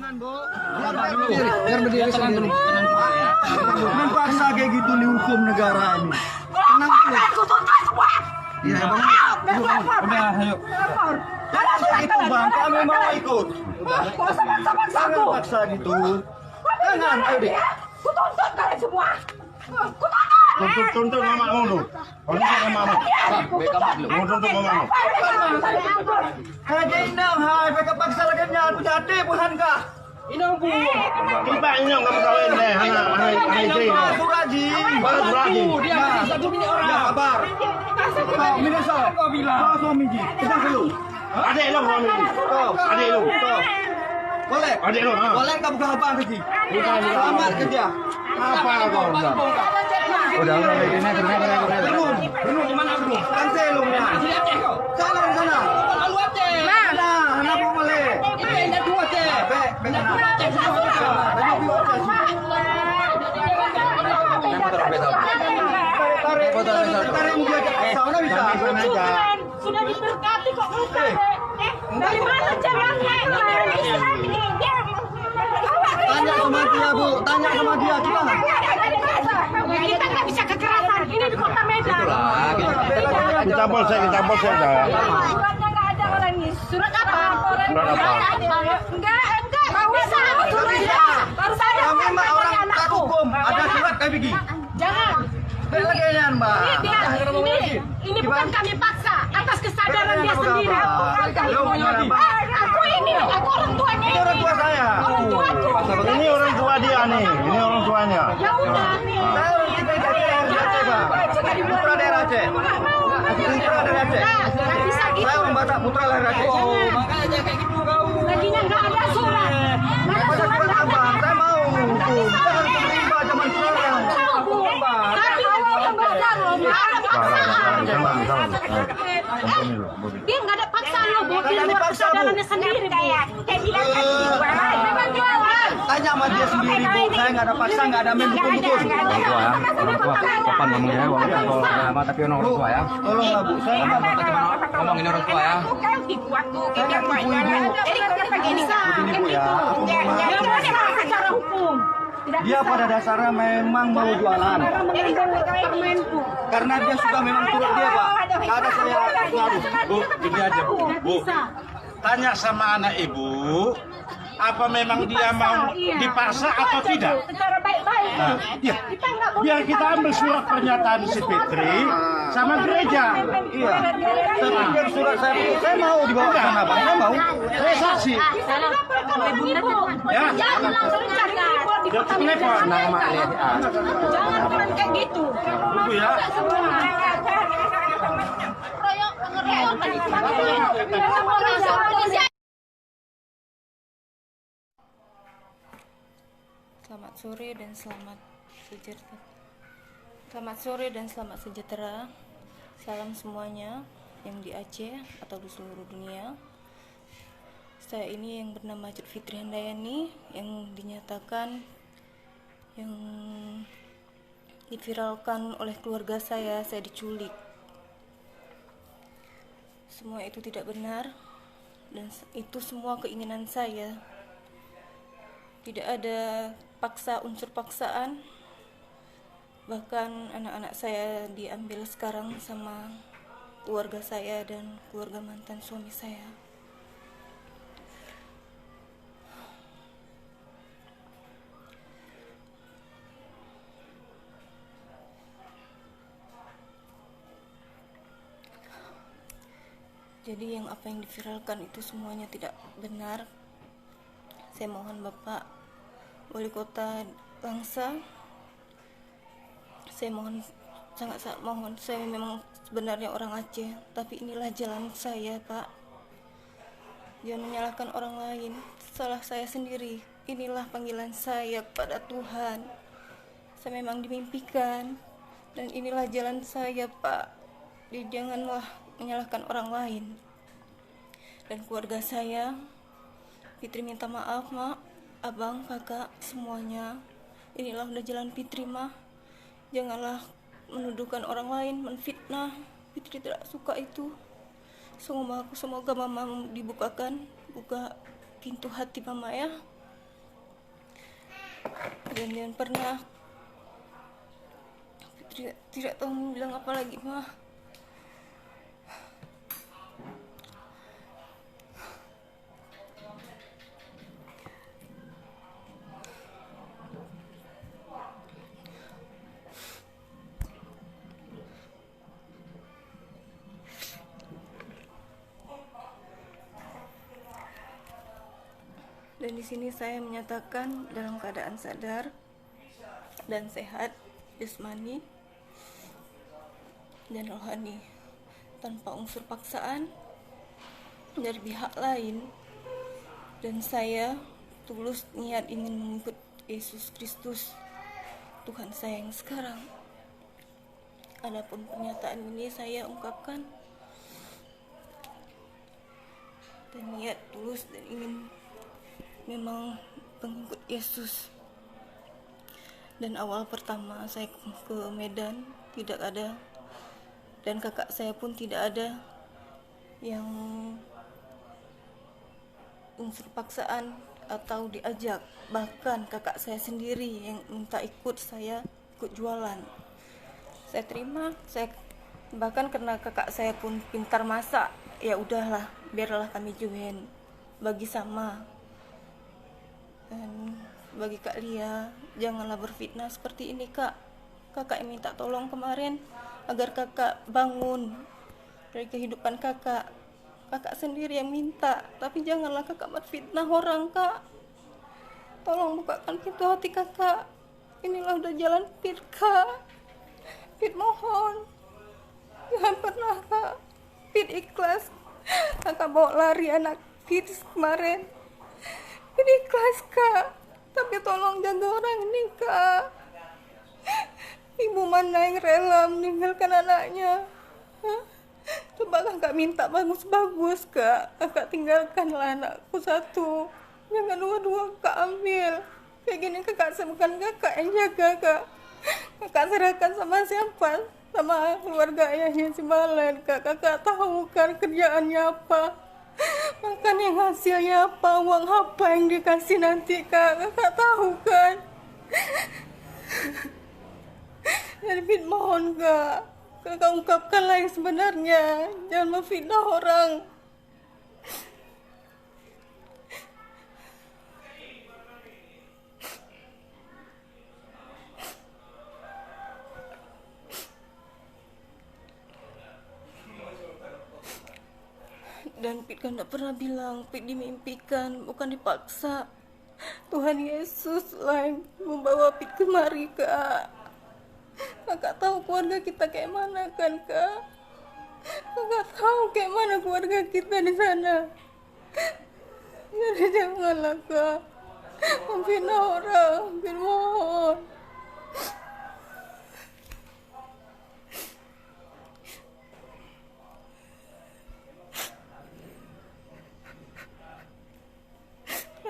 Jangan, Bu. Biar berdiri sendiri. Jangan paksa kayak gitu dihukum negara ini. Tenang dulu. Iya, Bang. Udah, ayo. Itu Bang, kami mau ikut. Jangan paksa gitu. Jangan, ayo deh. Kutuntut kalian semua. Tuntut mama lu. Tuntut mama. Mau tuntut mama. Hai Jendang, hai mereka paksa lagi nyal pujate bukan kah? Inong bu. Tiba inong kamu kawin deh, hai itu. Suraji. Suraji. Dia satu bini orang. Ya kabar. Kau minasa. Kau bilang. Kau suami ji. Kita dulu. Ada elok suami ji. Kau. Ada elok. Kau. Boleh. Ada elok. Boleh kau buka apa lagi? Selamat kerja. Apa kau bilang? Udah ini Benun di mana Benun? Kan selongnya. Sana di sana. Lalu aja. Mana? Anak mau boleh. Ini ada dua teh. Benar. Sudah diberkati kok enggak. Dari mana caranya? Tanya sama dia, Bu. Tanya sama dia gimana? Kita nggak bisa kekerasan. Ini di kota Medan. Kita polsek dah. Suratnya nggak ada orang ini. Surat apa? Surat apa? Enggak bisa. Baru saja Kami mah orang tak hukum. Ada surat kayak begini. Jangan. Belakangan, Mbak. Ini bukan kami paksa atas kesadaran dia sendiri. Aku ini, aku orang tuanya. Ini orang tua saya. Orang tuaku. Ini orang tua dia nih. Ini orang tuanya. Ya udah. Saya orang kita dari Aceh, Pak. Putra daerah Aceh. Putra dari Aceh. Nggak bisa gitu. Saya orang Batak, putra lahir Aceh. Makanya kayak gitu kau. Laginya nggak ada surat. Nggak ada Pada surat apa? Saya mau hukum. Kita harus menerima zaman sekarang. Tapi Allah belajar loh. Nggak ada paksaan. Dia nggak ada paksaan loh. Dia luar kesadarannya sendiri. Kayak bilang kan. Memang jualan. Tanya sama dia sendiri, Bu. Saya nggak ada paksa, nggak ada main hukum-hukum. Orang tua, kapan ngomongnya kalau tapi orang tua ya. Tolonglah, Bu. Saya nggak mau. Ngomongin orang tua ya. Jadi kenapa gini? Begini, Bu, ya. Aku mohon maaf. Secara hukum. Dia pada dasarnya memang mau jualan. Karena dia sudah memang turut dia, Pak. Nggak ada saya ngaruh. Bu, gini aja Bu. Tanya sama anak ibu, apa memang dia mau dipaksa atau tidak? Secara baik-baik. Nah, ya. Biar kita ambil surat pernyataan si Fitri sama gereja. Iya. Saya pikir surat saya mau dibawa ke sana, Pak. Saya mau. Saya saksi. Ya. Jangan langsung cari ibu di kota Telepon. Jangan kayak gitu. Tunggu ya. Selamat sore dan selamat sejahtera. Selamat sore dan selamat sejahtera. Salam semuanya yang di Aceh atau di seluruh dunia. Saya ini yang bernama Cut Fitri Handayani yang dinyatakan yang diviralkan oleh keluarga saya diculik. Semua itu tidak benar dan itu semua keinginan saya. Tidak ada unsur paksaan. Bahkan anak-anak saya diambil sekarang sama keluarga saya dan keluarga mantan suami saya. Jadi apa yang diviralkan itu semuanya tidak benar. Saya mohon Bapak Wali Kota Langsa, saya mohon, sangat mohon, saya memang sebenarnya orang Aceh, tapi inilah jalan saya, Pak. Jangan menyalahkan orang lain, salah saya sendiri. Inilah panggilan saya kepada Tuhan. Saya memang dimimpikan, dan inilah jalan saya, Pak. Jadi janganlah menyalahkan orang lain. Dan keluarga saya, Fitri minta maaf, Mak, Abang, Kakak, semuanya. Inilah udah jalan Fitri, mah. Janganlah menuduhkan orang lain, menfitnah. Fitri tidak suka itu. Semoga Mama buka pintu hati Mama ya. Dan jangan pernah tidak tahu mau bilang apa lagi, Ma. Dan di sini saya menyatakan dalam keadaan sadar dan sehat jasmani dan rohani, tanpa unsur paksaan dari pihak lain, dan saya tulus niat ingin mengikut Yesus Kristus Tuhan saya yang sekarang. Adapun pernyataan ini saya ungkapkan dan niat tulus dan ingin memang pengikut Yesus. Dan awal pertama saya ke Medan tidak ada, dan kakak saya pun tidak ada yang unsur paksaan atau diajak. Bahkan kakak saya sendiri yang minta ikut saya ikut jualan. Saya terima, bahkan karena kakak saya pun pintar masak, ya udahlah, biarlah kami join, bagi sama. Dan bagi Kak Lia, janganlah berfitnah seperti ini, Kak. Kakak yang minta tolong kemarin agar kakak bangun dari kehidupan kakak. Kakak sendiri yang minta, tapi janganlah kakak berfitnah orang, Kak. Tolong bukakan pintu hati kakak. Inilah udah jalan Pit, Kak. Pit mohon, jangan pernah, Kak. Pit ikhlas. Kakak bawa lari anak Pit kemarin. Ini ikhlas, Kak. Tapi tolong jaga orang ini, Kak. Ibu mana yang rela meninggalkan anaknya? Hah? Coba kakak minta bagus-bagus, Kak. Kakak tinggalkanlah anakku satu. Jangan dua-dua Kak ambil. Kayak gini kakak bukan kakak yang jaga, Kak. Kakak serahkan sama siapa? Sama keluarga ayahnya si Malen, Kak. Kakak tahu kan kerjaannya apa? Makan yang hasilnya apa, uang apa yang dikasih nanti, Kak. Kakak tahu kan? Jadi Fit mohon, Kak. Kakak ungkapkanlah yang sebenarnya. Jangan memfitnah orang. Dan Pit kan tidak pernah bilang, Pit dimimpikan, bukan dipaksa. Tuhan Yesus lah yang membawa Pit kemari, Kak. Kakak tahu keluarga kita kayak mana kan, Kak? Kakak tahu kayak mana keluarga kita di sana. Jadi janganlah, Kak, memfitnah orang. Pit mohon.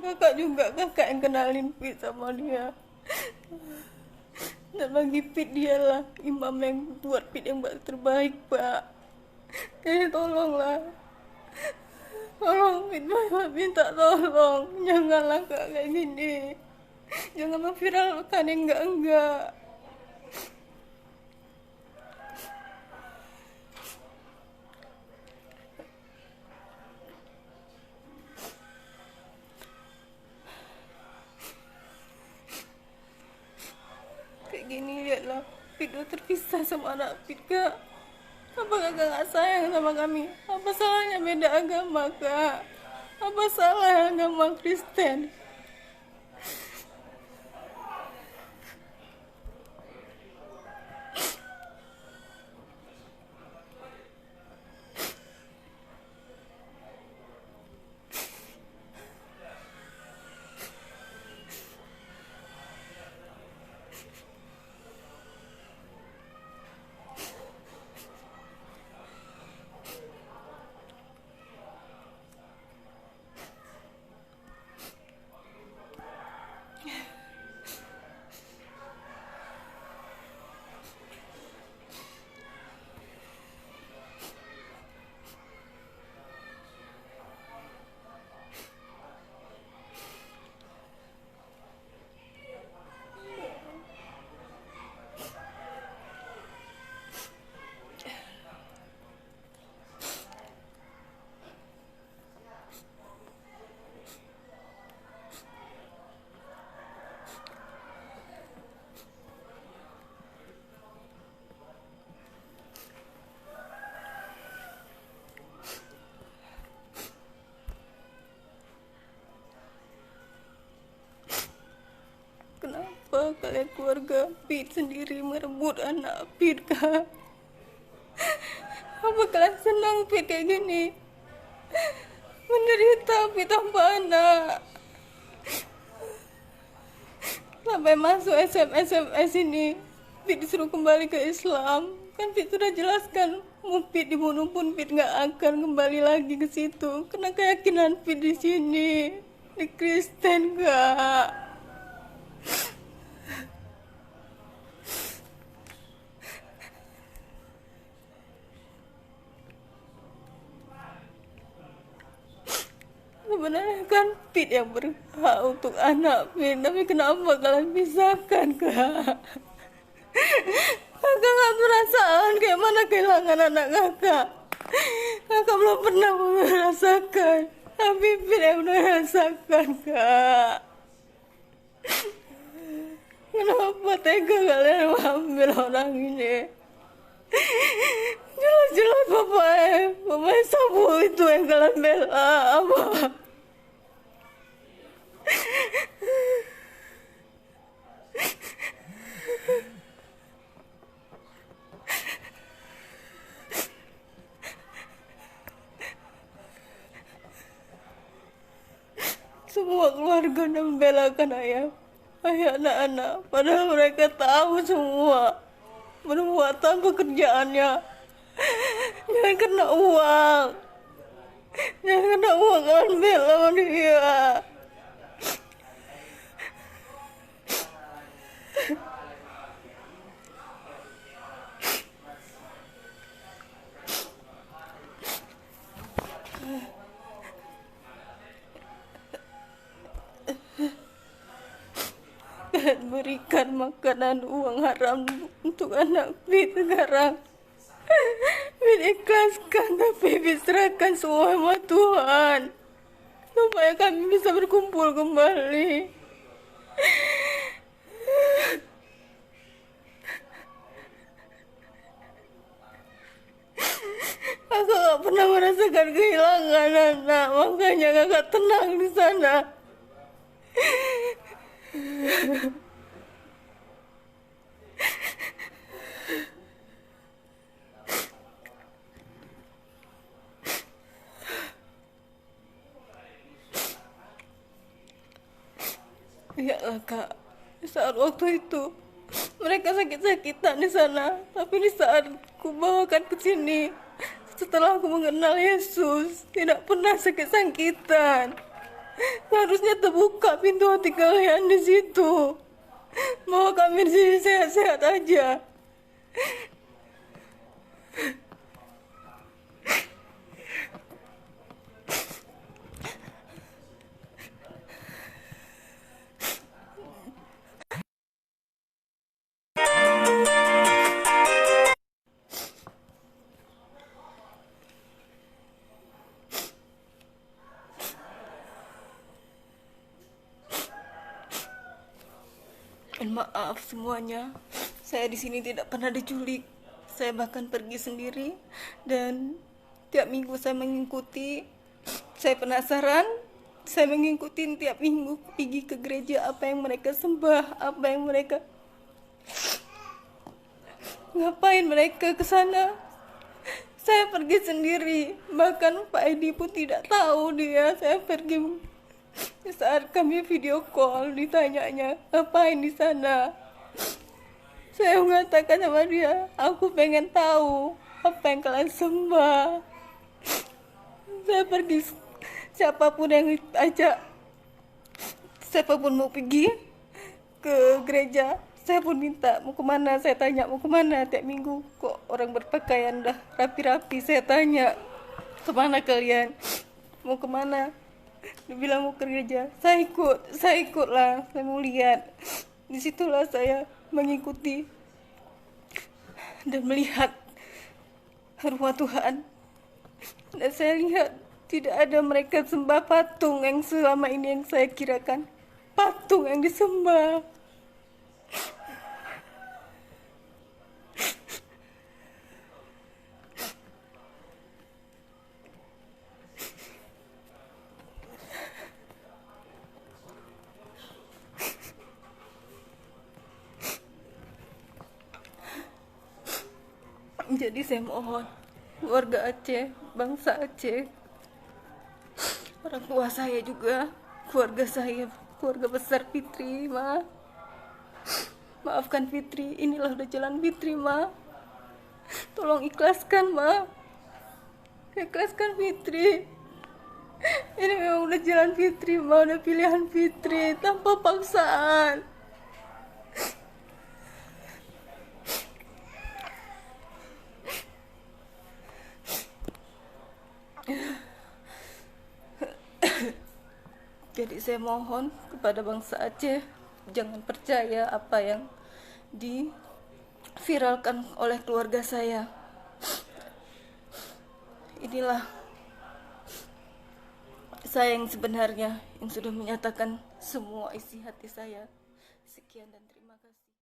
Kakak juga, kakak yang kenalin Pit sama dia. Dan bagi Pit dialah imam yang buat Pit yang terbaik, Pak. Jadi tolonglah. Tolong Pit, minta tolong. Janganlah, Kak, kayak gini. Jangan memviralkan yang enggak-enggak. Kayak gini, lihatlah, Pit udah terpisah sama anak Pit, Kak. Apa kakak gak sayang sama kami? Apa salahnya beda agama, Kak? Apa salah agama Kristen? keluarga Pit sendiri merebut anak Pit, Kak. Apa kalian senang Pit kayak gini? Menderita Pit tanpa anak. Sampai masuk SMS ini, Pit disuruh kembali ke Islam. Kan Pit sudah jelaskan, mau Pit dibunuh pun Pit nggak akan kembali lagi ke situ. Karena keyakinan Pit di sini, di Kristen, Kak. Sebenarnya kan Pit yang berhak untuk anak Pit, tapi kenapa kalian pisahkan, Kak? Kakak nggak perasaan kayak mana kehilangan anak kakak. Kakak belum pernah merasakan, tapi Pit yang udah rasakan, Kak. Kenapa tega kalian mengambil orang ini? Jelas-jelas Bapak Sabu itu yang kalian bela, apa? Semua keluarga membelakan ayah anak-anak, padahal mereka tahu semua perbuatan pekerjaannya. Jangan kena uang, kalian bela dia. Kalian berikan makanan uang haram untuk anak Pit sekarang. Pit ikhlaskan, tapi Pit serahkan semua sama Tuhan, supaya kami bisa berkumpul kembali. Kakak gak pernah merasakan kehilangan anak, makanya kakak tenang di sana. Iyalah Kak, di saat waktu itu mereka sakit-sakitan di sana, tapi di saat ku bawakan ke sini, setelah aku mengenal Yesus, tidak pernah sakit-sakitan. Seharusnya terbuka pintu hati kalian di situ, bahwa kami di sini sehat-sehat aja. Dan maaf semuanya, saya di sini tidak pernah diculik. Saya bahkan pergi sendiri dan tiap minggu saya mengikuti. Saya penasaran, saya mengikuti tiap minggu pergi ke gereja, apa yang mereka sembah, apa yang mereka ngapain mereka ke sana. Saya pergi sendiri, bahkan Pak Edi pun tidak tahu dia. Saya pergi. Saat kami video call, ditanyanya ngapain di sana, saya mengatakan sama dia, aku pengen tahu apa yang kalian sembah. Saya pergi, siapapun yang ajak, siapapun mau pergi ke gereja, saya pun minta mau kemana. Saya tanya mau kemana tiap minggu, kok orang berpakaian dah rapi-rapi. Saya tanya, kemana kalian, mau kemana? Dia bilang mau ke gereja. Saya ikutlah. Saya mau lihat. Disitulah saya mengikuti dan melihat rumah Tuhan. Dan saya lihat tidak ada mereka sembah patung yang selama ini yang saya kirakan patung yang disembah. Jadi saya mohon warga Aceh, bangsa Aceh, orang tua saya juga, keluarga saya, keluarga besar Fitri, Ma. Maafkan Fitri, inilah udah jalan Fitri, Ma. Tolong ikhlaskan, Ma. Ikhlaskan Fitri. Ini memang udah jalan Fitri, Ma. Udah pilihan Fitri, tanpa paksaan. Jadi saya mohon kepada bangsa Aceh, jangan percaya apa yang diviralkan oleh keluarga saya. Inilah saya yang sebenarnya, yang sudah menyatakan semua isi hati saya. Sekian dan